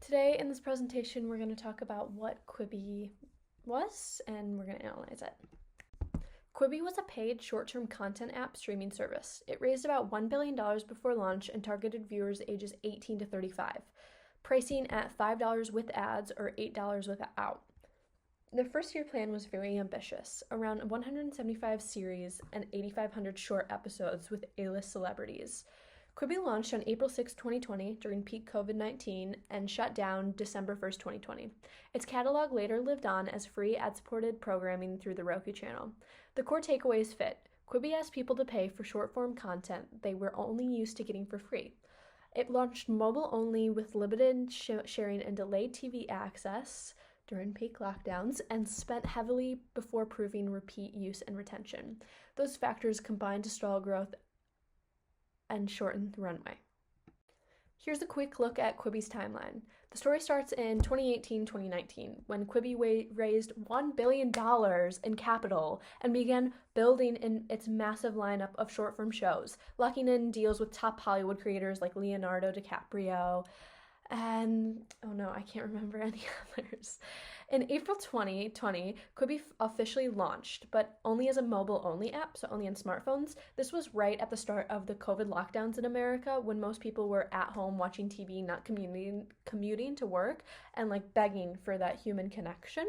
Today in this presentation, we're going to talk about what Quibi was and we're going to analyze it. Quibi was a paid short-term content app streaming service. It raised about $1 billion before launch and targeted viewers ages 18 to 35, pricing at $5 with ads or $8 without. The first year plan was very ambitious, around 175 series and 8,500 short episodes with A-list celebrities. Quibi launched on April 6, 2020 during peak COVID-19 and shut down December 1st, 2020. Its catalog later lived on as free ad-supported programming through the Roku channel. The core takeaways fit. Quibi asked people to pay for short-form content they were only used to getting for free. It launched mobile only with limited sharing and delayed TV access during peak lockdowns and spent heavily before proving repeat use and retention. Those factors combined to stall growth and shorten the runway. Here's a quick look at Quibi's timeline. The story starts in 2018-2019 when Quibi raised $1 billion in capital and began building in its massive lineup of short-form shows, locking in deals with top Hollywood creators like Leonardo DiCaprio, and I can't remember any others. In April 2020, Quibi officially launched, but only as a mobile-only app, so only on smartphones. This was right at the start of the COVID lockdowns in America when most people were at home watching TV, not commuting to work, and begging for that human connection.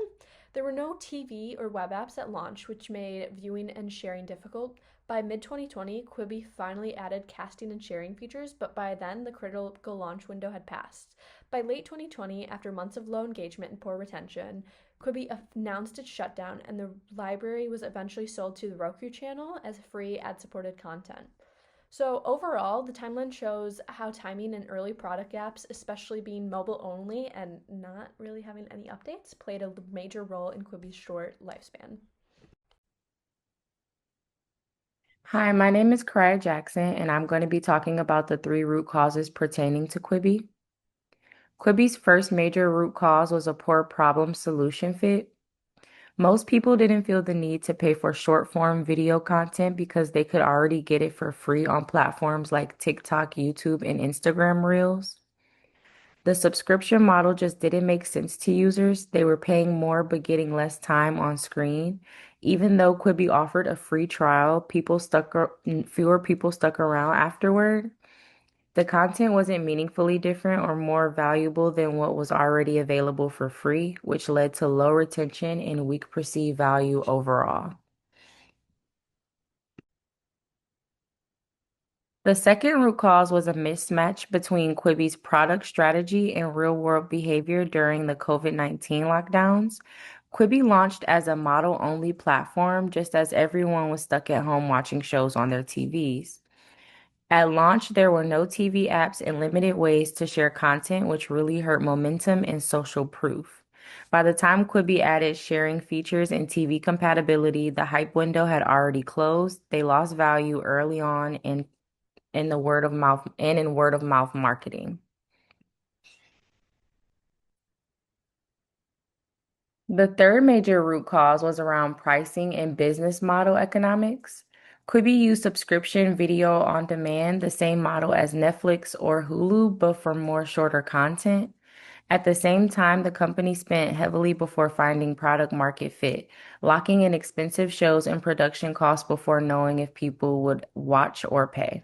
There were no TV or web apps at launch, which made viewing and sharing difficult. By mid-2020, Quibi finally added casting and sharing features, but by then, the critical launch window had passed. By late 2020, after months of low engagement and poor retention, Quibi announced its shutdown, and the library was eventually sold to the Roku channel as free ad-supported content. So overall, the timeline shows how timing and early product gaps, especially being mobile only and not really having any updates, played a major role in Quibi's short lifespan. Hi, my name is Kariah Jackson, and I'm going to be talking about the three root causes pertaining to Quibi. Quibi's first major root cause was a poor problem solution fit. Most people didn't feel the need to pay for short form video content because they could already get it for free on platforms like TikTok, YouTube, and Instagram Reels. The subscription model just didn't make sense to users. They were paying more but getting less time on screen. Even though Quibi offered a free trial, fewer people stuck around afterward. The content wasn't meaningfully different or more valuable than what was already available for free, which led to low retention and weak perceived value overall. The second root cause was a mismatch between Quibi's product strategy and real-world behavior during the COVID-19 lockdowns. Quibi launched as a model-only platform, just as everyone was stuck at home watching shows on their TVs. At launch, there were no TV apps and limited ways to share content, which really hurt momentum and social proof. By the time Quibi added sharing features and TV compatibility, the hype window had already closed. They lost value early on in word of mouth marketing. The third major root cause was around pricing and business model economics. Quibi used subscription video on demand, the same model as Netflix or Hulu, but for more shorter content. At the same time, the company spent heavily before finding product market fit, locking in expensive shows and production costs before knowing if people would watch or pay.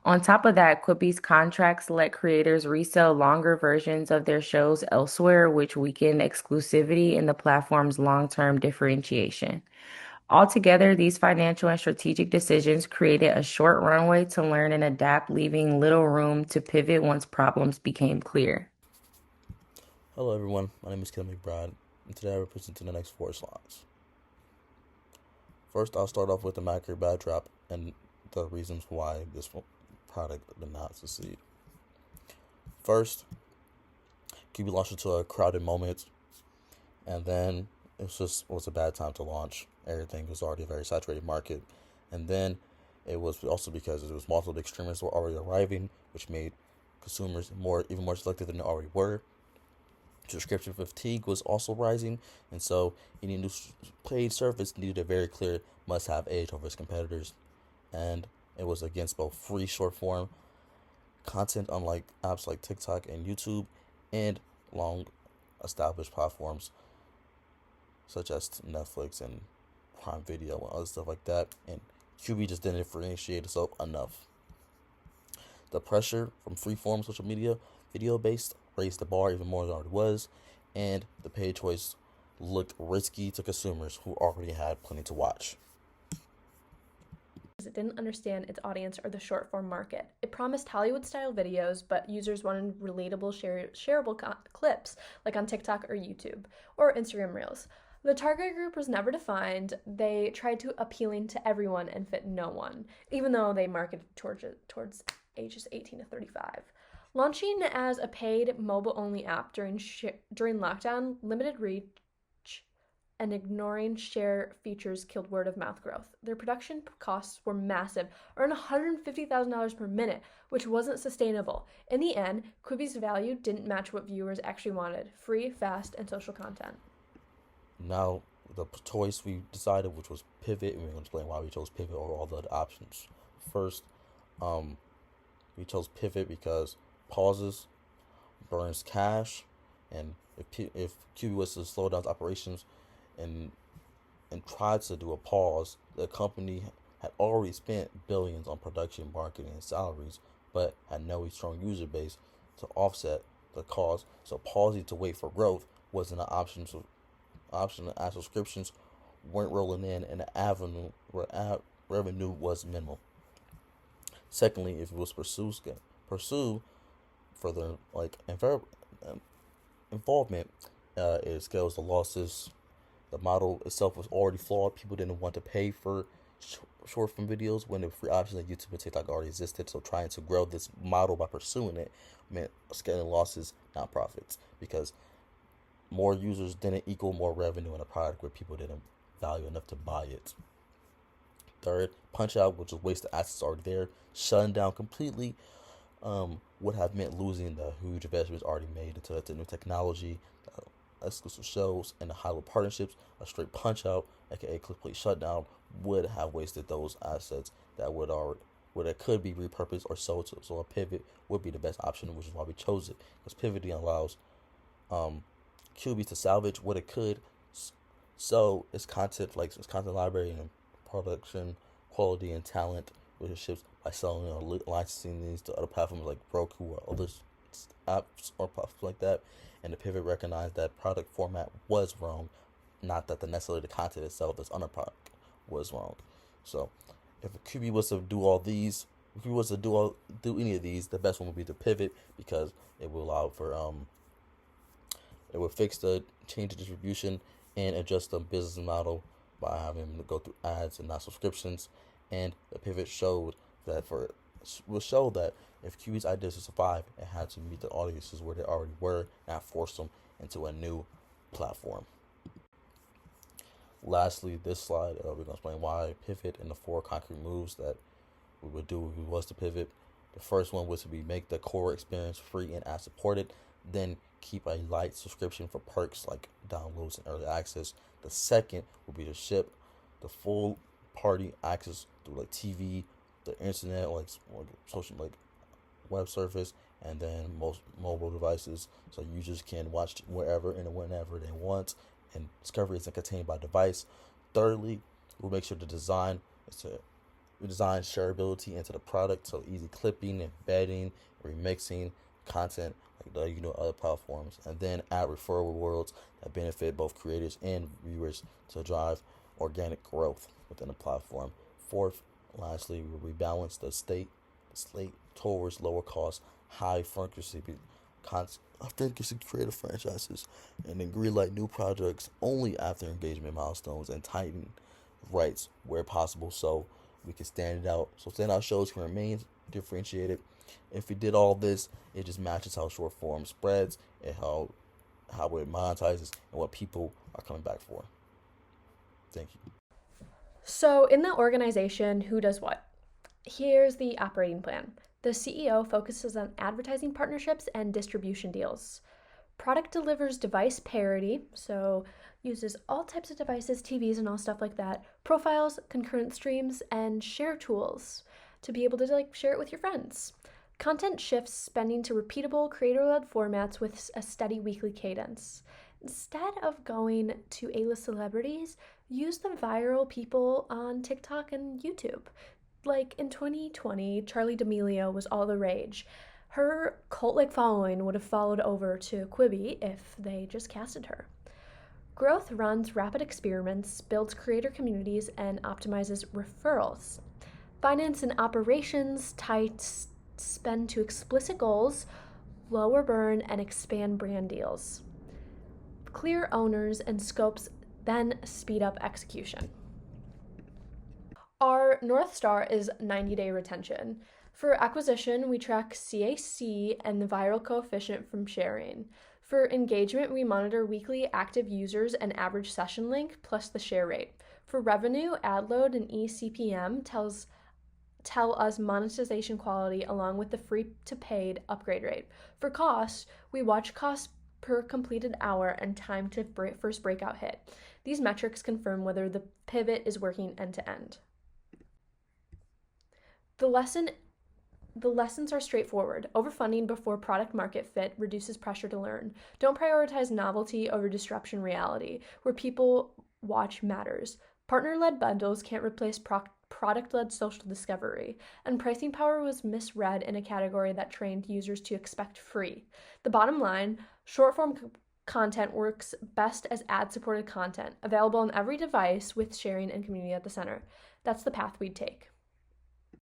On top of that, Quibi's contracts let creators resell longer versions of their shows elsewhere, which weakened exclusivity and the platform's long-term differentiation. Altogether, these financial and strategic decisions created a short runway to learn and adapt, leaving little room to pivot once problems became clear. Hello everyone, my name is Kenneth Mcbride, and today I will present the next 4 slides. First, I'll start off with the macro backdrop and the reasons why this product did not succeed. First, Quibi launched into a crowded moment, and then it was a bad time to launch. Everything was already a very saturated market, and then it was also because it was multiple extremists were already arriving, which made consumers even more selective than they already were. Subscription fatigue was also rising, and so any new paid service needed a very clear must-have edge over its competitors, and it was against both free short-form content, unlike apps like TikTok and YouTube, and long established platforms such as Netflix and Prime Video and other stuff like that. And Quibi just didn't differentiate itself enough. The pressure from freeform social media, video based, raised the bar even more than it already was, and the paid choice looked risky to consumers who already had plenty to watch. It didn't understand its audience or the short form market. It promised Hollywood style videos, but users wanted relatable, shareable clips like on TikTok or YouTube or Instagram Reels. The target group was never defined. They tried to appealing to everyone and fit no one, even though they marketed towards ages 18 to 35. Launching as a paid mobile-only app during lockdown, limited reach, and ignoring share features killed word-of-mouth growth. Their production costs were massive, around $150,000 per minute, which wasn't sustainable. In the end, Quibi's value didn't match what viewers actually wanted: free, fast, and social content. Now, the choice we decided, which was Pivot, and we're going to explain why we chose Pivot over all the other options. First, we chose Pivot because pauses burns cash, and if Quibi was to slow down its operations and tried to do a pause, the company had already spent billions on production, marketing, and salaries, but had no strong user base to offset the cost. So pausing to wait for growth wasn't an option. As subscriptions weren't rolling in, and the revenue was minimal. Secondly, if it was pursue further involvement, it scales the losses. The model itself was already flawed. People didn't want to pay for short form videos when the free options like YouTube and TikTok already existed. So trying to grow this model by pursuing it meant scaling losses, not profits, because more users didn't equal more revenue in a product where people didn't value enough to buy it. Third, Punch Out, which was wasted assets already there, shutting down completely would have meant losing the huge investments already made into the new technology, exclusive shows, and the Hollywood partnerships. A straight Punch Out, aka complete shutdown, would have wasted those assets that could be repurposed or sold to. So a pivot would be the best option, which is why we chose it, because pivoting allows Quibi to salvage what it could, so its content library and production quality and talent relationships by selling or licensing these to other platforms like Roku or other apps or platforms like that. And the pivot recognized that product format was wrong, not that necessarily the content itself that's on the product was wrong. So if Quibi was to do all these, if Quibi was to do any of these, the best one would be the pivot, because it will allow for it would fix the change of distribution and adjust the business model by having to go through ads and not subscriptions. And the pivot showed that if Quibi's idea to survive, it had to meet the audiences where they already were, not force them into a new platform. Lastly, this slide, we're going to explain why pivot and the 4 concrete moves that we would do if we was to pivot. The first one was to make the core experience free and ad supported, then keep a light subscription for perks like downloads and early access. The second would be to ship the full party access through like TV, the internet, like social, like web surface, and then most mobile devices, so users can watch wherever and whenever they want, and discovery isn't contained by device. Thirdly, we'll make sure the design shareability into the product, so easy clipping, embedding, remixing content like other platforms, and then add referral rewards that benefit both creators and viewers to drive organic growth within the platform. Fourth, lastly, we rebalance the slate towards lower cost, high frequency creative franchises, and then greenlight new projects only after engagement milestones, and tighten rights where possible so we can stand out. So standout shows can remain differentiated. If we did all this, it just matches how short form spreads and how it monetizes and what people are coming back for. Thank you. So in the organization, who does what? Here's the operating plan. The CEO focuses on advertising partnerships and distribution deals. Product delivers device parity, so uses all types of devices, TVs, and all stuff like that. Profiles, concurrent streams, and share tools to be able to share it with your friends. Content shifts spending to repeatable, creator-led formats with a steady weekly cadence. Instead of going to A-list celebrities, use the viral people on TikTok and YouTube. Like in 2020, Charli D'Amelio was all the rage. Her cult-like following would have followed over to Quibi if they just casted her. Growth runs rapid experiments, builds creator communities, and optimizes referrals. Finance and operations tight spend to explicit goals, lower burn, and expand brand deals. Clear owners and scopes then speed up execution. Our North Star is 90-day retention. For acquisition, we track CAC and the viral coefficient from sharing. For engagement, we monitor weekly active users and average session length plus the share rate. For revenue, ad load and eCPM tell us monetization quality along with the free to paid upgrade rate. For costs, we watch costs per completed hour and time to first breakout hit. These metrics confirm whether the pivot is working end to end. The lessons are straightforward. Overfunding before product market fit reduces pressure to learn. Don't prioritize novelty over disruption reality. Where people watch matters. Partner-led bundles can't replace product-led social discovery, and pricing power was misread in a category that trained users to expect free. The bottom line, short-form content works best as ad-supported content, available on every device with sharing and community at the center. That's the path we'd take.